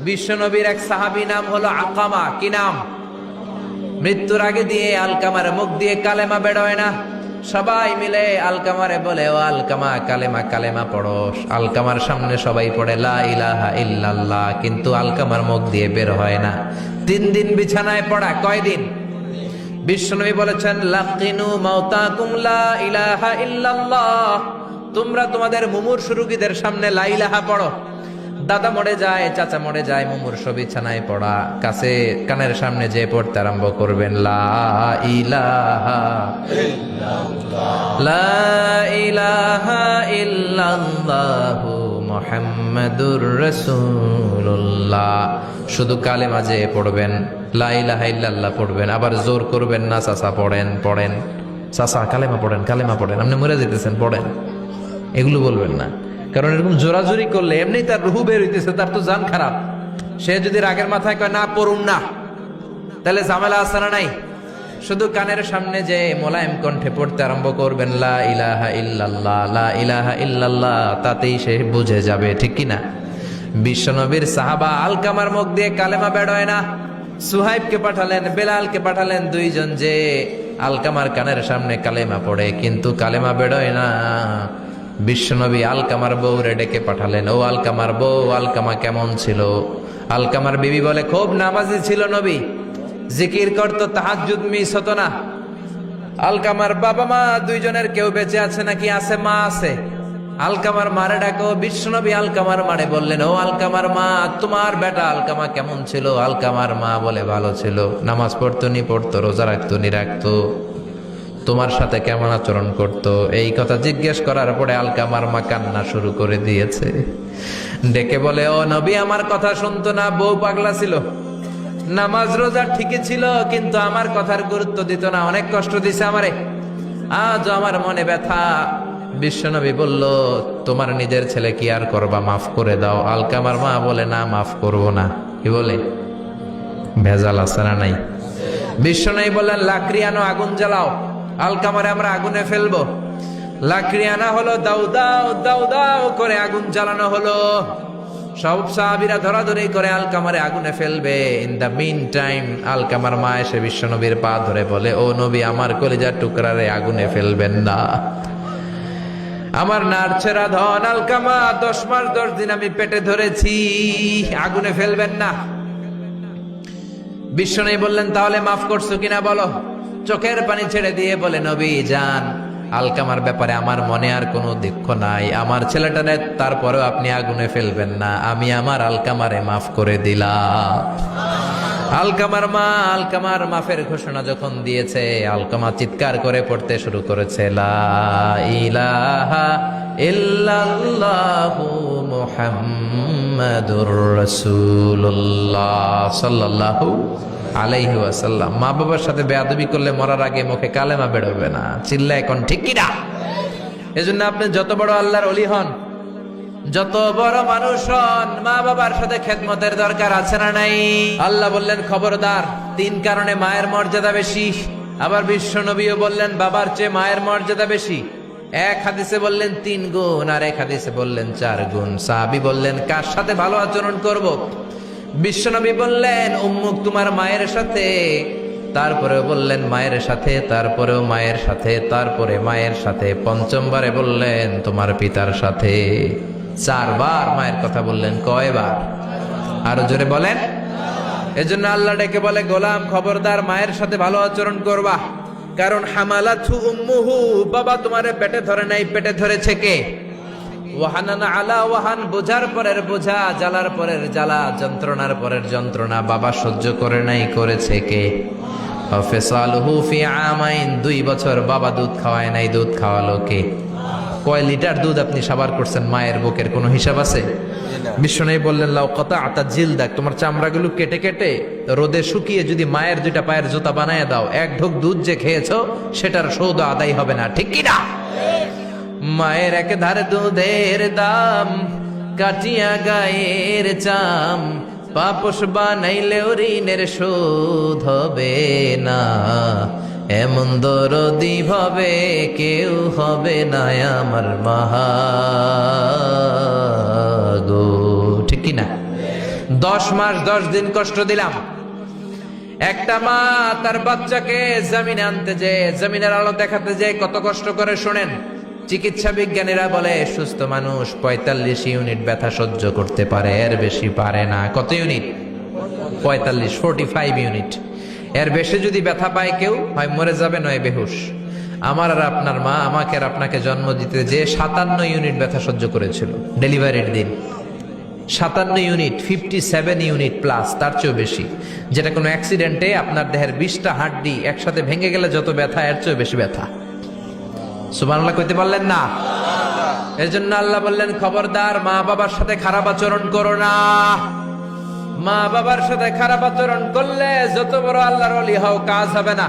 বিশ্বনবীর এক সাহাবী নাম হলো আলকামা। কি নাম? মৃত্যুর আগে দিয়ে আলকামার মুখ দিয়ে কালেমা বেরোয় না। সবাই মিলে আলকামারে বলে, ও আলকামা, কালেমা কালেমা পড়ো। আলকামার সামনে সবাই পড়ে লা ইলাহা ইল্লাল্লাহ, কিন্তু আলকামার মুখ দিয়ে বের হয় না। 3 দিন বিছানায় পড়া। কয়দিন? বিশ্বনবী বলেছেন, লাকিনু মাউতাকুম লা ইলাহা ইল্লাল্লাহ, তোমরা তোমাদের মুমূর্ষু রোগীদের সামনে লা ইলাহা পড়ো। দাদা মরে যায়, চাচা মরে যায়, মুমূর্ষু বিছানায় পড়া, কাছে কানের সামনে যে পড়তে আরম্ভ করবেন, লা ইলাহা ইল্লাল্লাহ, লা ইলাহা ইল্লাল্লাহু মুহাম্মাদুর রাসূলুল্লাহ। শুধু কালেমা যে পড়বেন, লা ইলাহা ইল্লাল্লাহ পড়বেন, আবার জোর করবেন না, চাচা পড়েন চাচা কালেমা পড়েন, আপনি মরে যেতেছেন, পড়েন, এগুলো বলবেন না। কারণ এরকম জোরাজোরি করলে এমনি তার রুহু বের হইতেছে, তার তো জান খারাপ। সে যদি রাগের মাথায় কয় না পড়ুন না, তাহলে ঝামেলা আছে না নাই? শুধু কানের সামনে যে মোলায়েম কণ্ঠে পড়তে আরম্ভ করবেন, লা ইলাহা ইল্লাল্লাহ, লা ইলাহা ইল্লাল্লাহ, তাতেই সে বুঝে যাবে, ঠিক কিনা? বিশ্বনবীর সাহাবা আলকামার মুখ দিয়ে কালেমা বেরোয় না। সুহাইবকে পাঠালেন, বেলালকে পাঠালেন, 2 জন যে আলকামার কানের সামনে কালেমা পড়ে, কিন্তু কালেমা বেরোয় না। বিশ্বনবী আলকামার বউরে ডেকে পাঠালেন, ও আলকামার বউ, আলকামা কেমন ছিল? আলকামার বিবি বলে, খুব নামাজি ছিল নবী, জিকির করতো, তাহাজ্জুদ মিস হতো না। আলকামার বাবা মা 2 জনের কেউ বেঁচে আছে নাকি? আছে, মা আছে। আলকামার মারে ডাকো। বিশ্বনবী আলকামার মারে বললেন, ও আলকামার মা, তোমার বেটা আলকামা কেমন ছিল? আলকামার মা বলে, ভালো ছিল, নামাজ পড়তো নি পড়তো, রোজা রাখতো নি রাখতো, তোমার সাথে কেমন আচরণ করতো? এই কথা জিজ্ঞেস করার পরে আলকামার মা কান্না শুরু করে দিয়েছে। ডেকে বলে, ও নবী, আমার কথা শুনতো না, বউ পাগলা ছিল, নামাজ রোজা ঠিকই ছিল, কিন্তু আমার কথার গুরুত্ব দিত না, অনেক কষ্ট দিছে আমারে, আজ আমার মনে ব্যথা। বিশ্বনবী বলল, তোমার নিজের ছেলে কি আর করবা, মাফ করে দাও। আলকামার মা বলে, না, মাফ করব না। কি বলে? ভেজাল আছে না নাই? বিশ্বনবী বললেন, লাকড়ি আনো, আগুন জ্বালাও, আলকামারে আমরা আগুনে ফেলবো। লাকড়ি আনা হলো, দাও দাও দাও দাও করে আগুন জ্বালানো হলো। সব সাহাবীরা ধরাধরি করে আলকামারে আগুনে ফেলবে। ইন দ্য মিন টাইম আলকামার মা এসে বিশ্বনবীর পা ধরে বলে, ও নবী, আমার কলিজার টুকরারে আগুনে ফেলবেন না, আমার নারছেরা ধন আলকামা, 10 মাস 10 দিন আমি পেটে ধরেছি, আগুনে ফেলবেন না। বিশ্বনবী বললেন, তাহলে মাফ করছো কিনা বলো। চোখের পানি ছেড়ে দিয়ে বলে, নবী যান, আলকামার ব্যাপারে আমার মনে আর কোনো দুঃখ নাই, আমার ছেলেটারে তারপরেও আপনি আগুনে ফেলবেন না, আমি আমার আলকামারে মাফ করে দিলাম। আলকামার মা আলকামার মাফের ঘোষণা যখন দিয়েছে, আলকামা চিৎকার করে পড়তে শুরু করেছে, লা ইলাহা ইল্লাল্লাহু মুহাম্মাদুর রাসূলুল্লাহ সাল্লাল্লাহু আলাইহি ওয়াসাল্লাম। মা বাবার সাথে বেয়াদবি করলে মরার আগে মুখে কালেমা বেরোবে না। চিল্লা এখন ঠিক কিনা? এজন্য আপনি যত বড় আল্লাহর ওলি হন, যত বড় মানুষ হন, মা বাবার সাথে খেদমতের দরকার আছে না নাই? আল্লাহ বললেন, খবরদার, 3 কারণে মায়ের মর্যাদা বেশি। আবার বিশ্ব নবীও বললেন, বাবার চেয়ে মায়ের মর্যাদা বেশি। এক হাদিসে বললেন 3 গুণ, আর এক হাদিসে বললেন 4 গুণ। সাহাবী বললেন, কার সাথে ভালো আচরণ করব? বিশ্বনবী বললেন, উম্মুক, তোমার মায়ের সাথে। তারপরেও বললেন মায়ের সাথে, তারপরেও মায়ের সাথে, তারপরে মায়ের সাথে, 5মবারে বললেন তোমার পিতার সাথে। 4 বার মায়ের কথা বললেন। কয়বার? আরো জোরে বলেন। এজন্য আল্লাহ ডেকে বলে, গোলাম, খবরদার, মায়ের সাথে ভালো আচরণ করবা। কারণ হামালাতহু উম্মুহু, বাবা তোমারে পেটে ধরে নাই, পেটে ধরেছে কে? ওয়াহানান আলা ওয়াহান, বোঝার পরের বোঝা, জ্বালার পরের জ্বালা, যন্ত্রণার পরের যন্ত্রণা বাবা সহ্য করে নাই, করেছে কে? ফিসালুহু ফি আমাইন, 2 বছর বাবা দুধ খাওয়ায় নাই, দুধ খাওয়ালো কে? কয় লিটার দুধ আপনি সাবার করছেন মায়ের বুকের, কোনো হিসাব আছে? বিশ্বনবী বললেন, লাউ কাতাআতা জিলদাক, তোমার চামড়াগুলো কেটে কেটে রোদে শুকিয়ে যদি মায়ের 2টা পায়ের জুতা বানায় দাও, 1 ঢোক দুধ যে খেয়েছো সেটার সৌদা আদায় হবে না, ঠিক কি না? মায়ের এক ধারে দুধের দাম, কাটিয়া গায়ের চাম, পাপস বানাইলেও ঋণের শোধ হবে না, এমন দরদি ভাবে কেউ হবে না আমার মা গো, ঠিক কিনা? 10 মাস 10 দিন কষ্ট দিলাম। একটা মা তার বাচ্চাকে জমিনে আনতে যে, জমিনের আলো দেখাতে যে কত কষ্ট করে শোনেন। চিকিৎসা বিজ্ঞানীরা বলে সুস্থ মানুষ 45 ইউনিট ব্যথা সহ্য করতে পারে, এর বেশি পারে না। কত ইউনিট? 45 ইউনিট। এর বেশি যদি ব্যথা পায় কেউ, হয় মরে যাবে নয় বেহুশ। আমার আর আপনার মা আমাকে আর আপনাকে জন্ম দিতে যে 57 ইউনিট ব্যথা সহ্য করেছিল ডেলিভারির দিন। 57 ইউনিট, 57 ইউনিট প্লাস, তার চেয়েও বেশি। যেটা কোনো অ্যাক্সিডেন্টে আপনার দেহের 20টা হাড্ডি একসাথে ভেঙে গেলে যত ব্যথা, এর চেয়েও বেশি ব্যথা। সুবহানাল্লাহ কইতে পারলেন না? এর জন্য আল্লাহ বললেন, খবরদার মা বাবার সাথে খারাপ আচরণ করো না। মা বাবার সাথে খারাপ আচরণ করলে যত বড় আল্লাহর ওলি হও, কাজ হবে না।